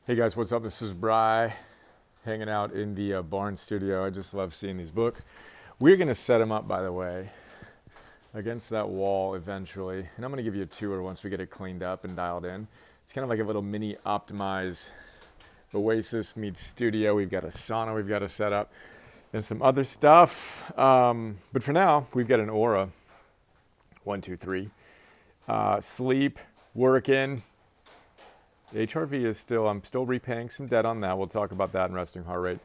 Hey guys, what's up? This is Bry, hanging out in the barn studio. I just love seeing these books. We're going to set them up, by the way, against that wall eventually. And I'm going to give you a tour once we get it cleaned up and dialed in. It's kind of like a little mini optimized Oasis meets studio. We've got a sauna we've got to set up and some other stuff. But for now, we've got an aura. 1, 2, 3. Sleep, working. HRV is I'm still repaying some debt on that. We'll talk about that in resting heart rate.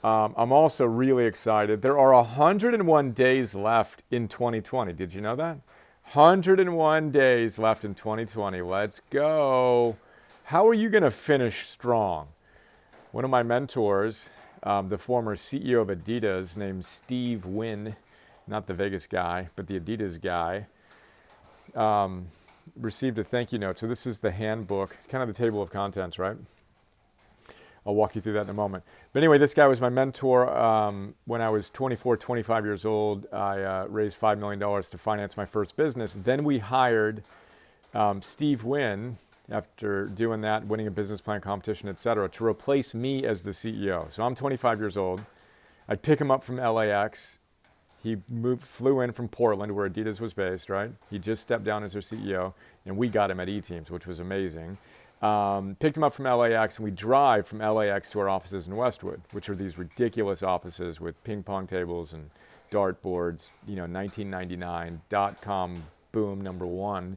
I'm also really excited. There are 101 days left in 2020. Did you know that? 101 days left in 2020. Let's go. How are you going to finish strong? One of my mentors, the former CEO of Adidas, named Steve Wynn, not the Vegas guy, but the Adidas guy, received a thank you note. So this is the handbook, kind of the table of contents, right? I'll walk you through that in a moment. But anyway, this guy was my mentor. When I was 24, 25 years old, I raised $5 million to finance my first business. Then we hired Steve Wynn, after doing that, winning a business plan competition, et cetera, to replace me as the CEO. So I'm 25 years old. I'd pick him up from LAX. He flew in from Portland, where Adidas was based, right? He just stepped down as their CEO, and we got him at E-Teams, which was amazing. Picked him up from LAX, and we drive from LAX to our offices in Westwood, which are these ridiculous offices with ping pong tables and dart boards, 1999, dot-com boom, #1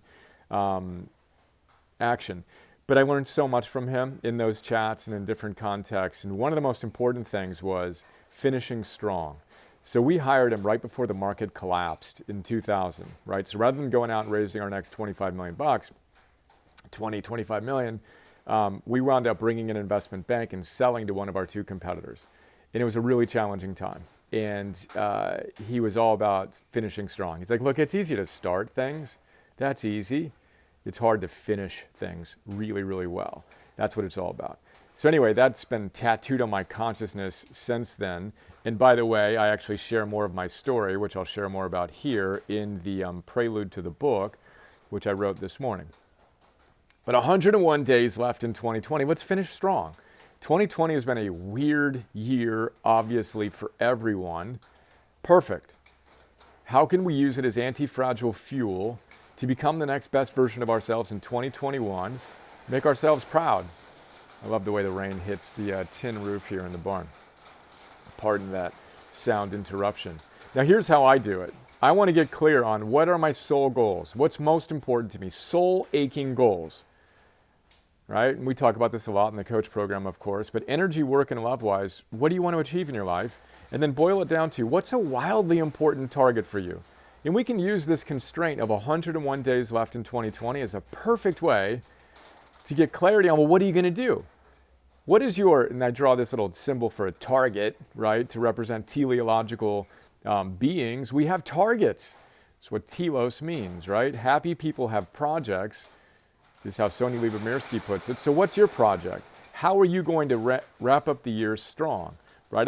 action. But I learned so much from him in those chats and in different contexts. And one of the most important things was finishing strong. So we hired him right before the market collapsed in 2000, right? So rather than going out and raising our next 25 million bucks, 25 million, we wound up bringing an investment bank and selling to one of our two competitors. And it was a really challenging time. And he was all about finishing strong. He's like, look, it's easy to start things. That's easy. It's hard to finish things really, really well. That's what it's all about. So anyway, that's been tattooed on my consciousness since then. And by the way, I actually share more of my story, which I'll share more about here in the prelude to the book, which I wrote this morning. But 101 days left in 2020. Let's finish strong. 2020 has been a weird year, obviously, for everyone. Perfect. How can we use it as anti-fragile fuel to become the next best version of ourselves in 2021? Make ourselves proud. I love the way the rain hits the tin roof here in the barn. Pardon that sound interruption. Now here's how I do it. I want to get clear on what are my soul goals. What's most important to me? Soul aching goals. Right? And we talk about this a lot in the coach program, of course. But energy, work, and love-wise, what do you want to achieve in your life? And then boil it down to what's a wildly important target for you? And we can use this constraint of 101 days left in 2020 as a perfect way to get clarity on, well, what are you going to do? What is and I draw this little symbol for a target, right, to represent teleological beings. We have targets. That's what telos means, right? Happy people have projects. This is how Sony Lipovetsky puts it. So what's your project? How are you going to wrap up the year strong, right?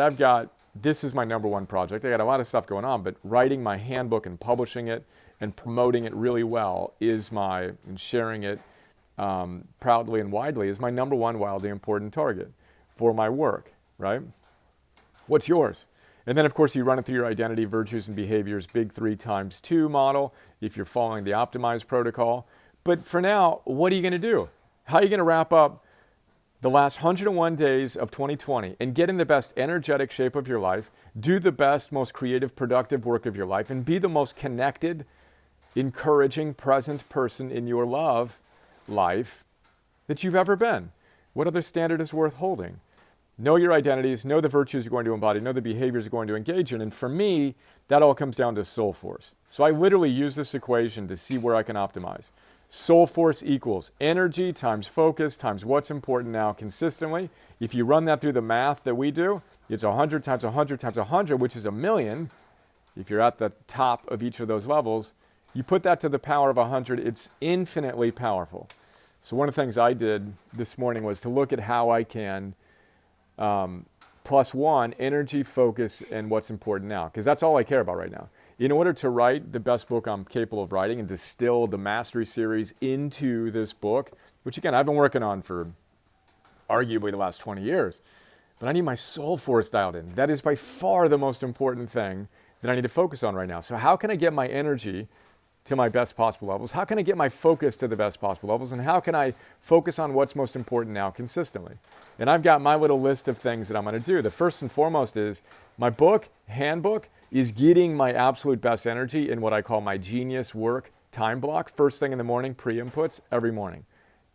This is my #1 project. I got a lot of stuff going on, but writing my handbook and publishing it and promoting it really well and sharing it proudly and widely is my #1 wildly important target for my work, right? What's yours? And then, of course, you run it through your identity, virtues, and behaviors, big 3 times 2 model, if you're following the optimized protocol. But for now, what are you going to do? How are you going to wrap up the last 101 days of 2020 and get in the best energetic shape of your life, do the best, most creative, productive work of your life, and be the most connected, encouraging, present person in your life that you've ever been? What other standard is worth holding? Know your identities, know the virtues you're going to embody, know the behaviors you're going to engage in. And for me, that all comes down to soul force. So I literally use this equation to see where I can optimize. Soul force equals energy times focus times what's important now consistently. If you run that through the math that we do, it's 100 times 100 times 100, which is 1,000,000. If you're at the top of each of those levels, you put that to the power of 100, it's infinitely powerful. So one of the things I did this morning was to look at how I can +1, energy, focus, and what's important now, because that's all I care about right now. In order to write the best book I'm capable of writing and distill the Mastery series into this book, which again, I've been working on for arguably the last 20 years. But I need my soul force dialed in. That is by far the most important thing that I need to focus on right now. So how can I get my energy to my best possible levels? How can I get my focus to the best possible levels? And how can I focus on what's most important now consistently? And I've got my little list of things that I'm going to do. The first and foremost is my book, handbook, is getting my absolute best energy in what I call my genius work time block. First thing in the morning, pre-inputs every morning.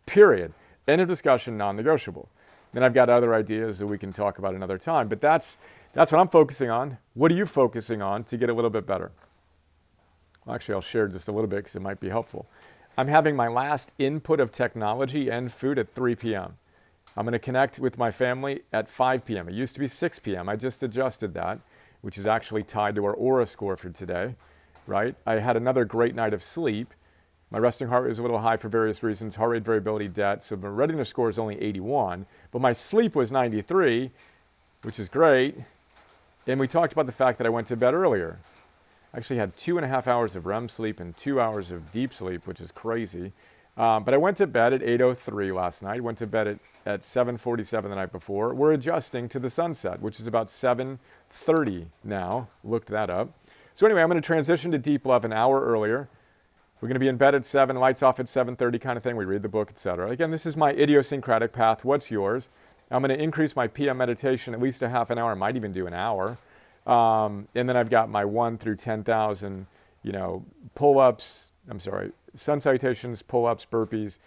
Period. End of discussion, non-negotiable. Then I've got other ideas that we can talk about another time. But that's what I'm focusing on. What are you focusing on to get a little bit better? Well, actually, I'll share just a little bit because it might be helpful. I'm having my last input of technology and food at 3 p.m. I'm going to connect with my family at 5 p.m. It used to be 6 p.m. I just adjusted that, which is actually tied to our Aura score for today, right? I had another great night of sleep. My resting heart rate was a little high for various reasons, heart rate variability, debt, so my readiness score is only 81, but my sleep was 93, which is great. And we talked about the fact that I went to bed earlier. I actually had 2.5 hours of REM sleep and 2 hours of deep sleep, which is crazy. But I went to bed at 8:03 last night, went to bed at 7:47 the night before. We're adjusting to the sunset, which is about 7:30 now. Looked that up. So anyway, I'm going to transition to deep love an hour earlier. We're going to be in bed at 7, lights off at 7:30 kind of thing. We read the book, etc. Again, this is my idiosyncratic path. What's yours? I'm going to increase my PM meditation at least a half an hour. I might even do an hour. And then I've got my 1 through 10,000, pull-ups, sun salutations, pull-ups, burpees,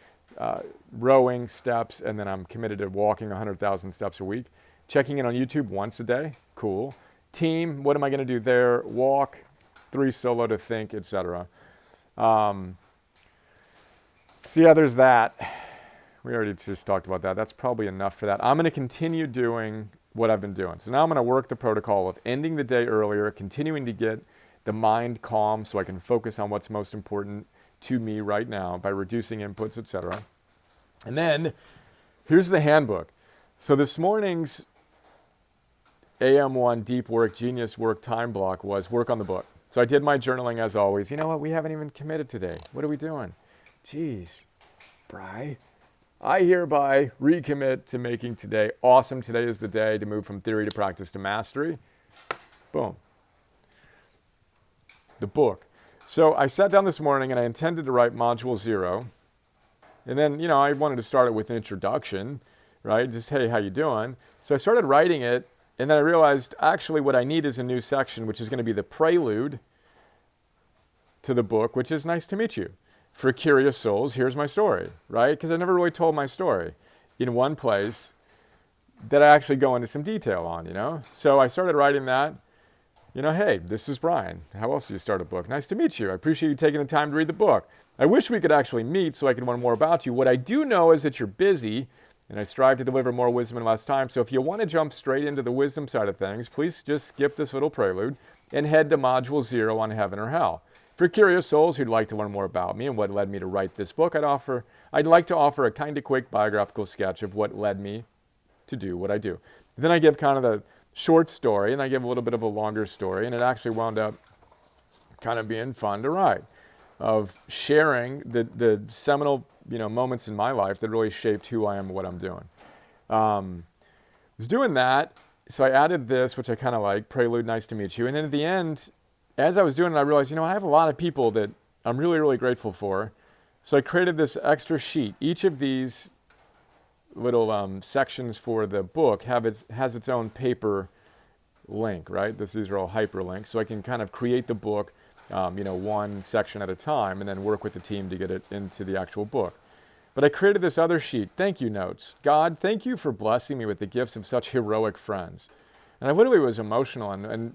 rowing, steps, and then I'm committed to walking 100,000 steps a week. Checking in on YouTube once a day. Cool. Team, what am I going to do there? Walk, 3 solo to think, etc. So yeah, there's that. We already just talked about that. That's probably enough for that. I'm going to continue doing what I've been doing. So now I'm going to work the protocol of ending the day earlier, continuing to get the mind calm so I can focus on what's most important to me right now by reducing inputs, etc. And then here's the handbook. So this morning's AM1 Deep Work, Genius Work time block was work on the book. So I did my journaling as always. You know what? We haven't even committed today. What are we doing? Jeez. Bri. I hereby recommit to making today awesome. Today is the day to move from theory to practice to mastery. Boom. The book. So I sat down this morning and I intended to write module 0. And then, I wanted to start it with an introduction, right? Just, hey, how you doing? So I started writing it. And then I realized actually what I need is a new section, which is going to be the prelude to the book, which is nice to meet you. For curious souls, here's my story, right? Because I never really told my story in one place that I actually go into some detail on, So I started writing that, hey, this is Brian. How else do you start a book? Nice to meet you. I appreciate you taking the time to read the book. I wish we could actually meet so I could learn more about you. What I do know is that you're busy, and I strive to deliver more wisdom in less time. So if you want to jump straight into the wisdom side of things, please just skip this little prelude and head to module 0 on heaven or hell. For curious souls who'd like to learn more about me and what led me to write this book, I'd like to offer a kind of quick biographical sketch of what led me to do what I do. Then I give kind of the short story, and I give a little bit of a longer story, and it actually wound up kind of being fun to write, of sharing the seminal moments in my life that really shaped who I am and what I'm doing. I was doing that, so I added this, which I kind of like, prelude, nice to meet you. And then at the end, as I was doing it, I realized, I have a lot of people that I'm really, really grateful for. So I created this extra sheet. Each of these little sections for the book has its own paper link, right? These are all hyperlinks. So I can kind of create the book, one section at a time and then work with the team to get it into the actual book. But I created this other sheet, thank you notes. God, thank you for blessing me with the gifts of such heroic friends. And I literally was emotional and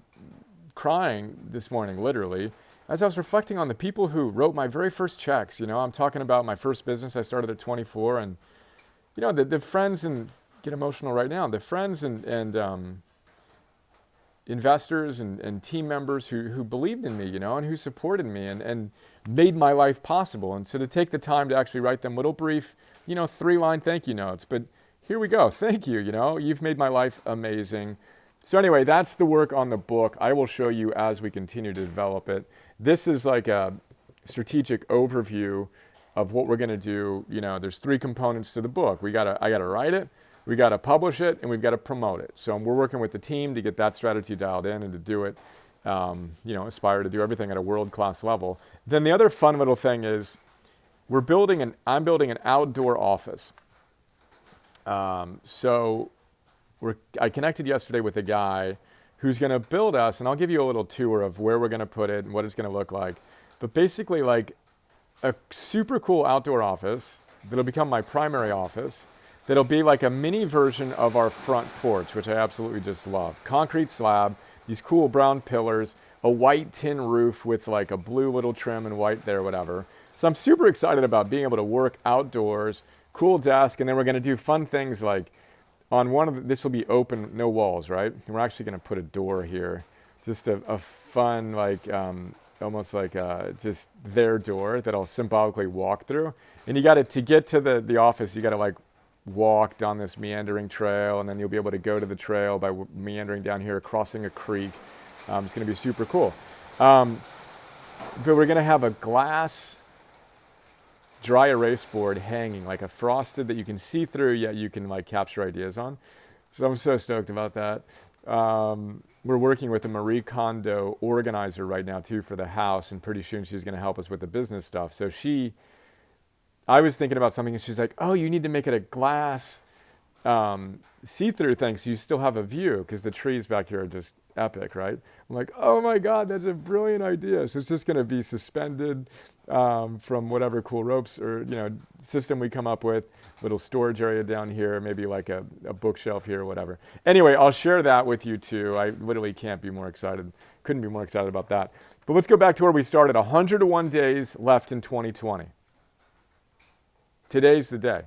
crying this morning, literally, as I was reflecting on the people who wrote my very first checks. I'm talking about my first business I started at 24, and the friends, and get emotional right now, the friends and investors and team members who believed in me, and who supported me and made my life possible. And so to take the time to actually write them little brief, 3-line thank you notes. But here we go. Thank you. You've made my life amazing. So anyway, that's the work on the book. I will show you as we continue to develop it. This is like a strategic overview of what we're going to do. There's 3 components to the book. I got to write it. We got to publish it and we've got to promote it. So we're working with the team to get that strategy dialed in and to do it, aspire to do everything at a world-class level. Then the other fun little thing is I'm building an outdoor office. So I connected yesterday with a guy who's going to build us, and I'll give you a little tour of where we're going to put it and what it's going to look like. But basically, like a super cool outdoor office that'll become my primary office, that'll be like a mini version of our front porch, which I absolutely just love. Concrete slab, these cool brown pillars, a white tin roof with like a blue little trim and white there, whatever. So I'm super excited about being able to work outdoors, cool desk, and then we're going to do fun things like on one of this will be open, no walls, right? And we're actually going to put a door here, just a fun, like almost like just their door that I'll symbolically walk through. And you got to get to the office, you got to like walk down this meandering trail, and then you'll be able to go to the trail by meandering down here, crossing a creek. It's going to be super cool. But we're going to have a glass dry erase board hanging, like a frosted that you can see through, yet you can like capture ideas on. So I'm so stoked about that. We're working with a Marie Kondo organizer right now too for the house, and pretty soon she's going to help us with the business stuff. So I was thinking about something, and she's like, "Oh, you need to make it a glass see-through thing so you still have a view, because the trees back here are just epic, right?" I'm like, "Oh my God, that's a brilliant idea." So it's just going to be suspended from whatever cool ropes or system we come up with. Little storage area down here, maybe like a bookshelf here or whatever. Anyway, I'll share that with you too. I literally couldn't be more excited about that. But let's go back to where we started. 101 days left in 2020. Today's the day.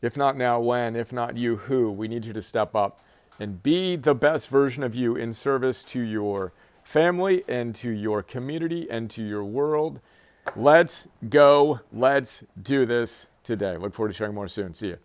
If not now, when? If not you, who? We need you to step up and be the best version of you in service to your family and to your community and to your world. Let's go. Let's do this today. Look forward to sharing more soon. See you.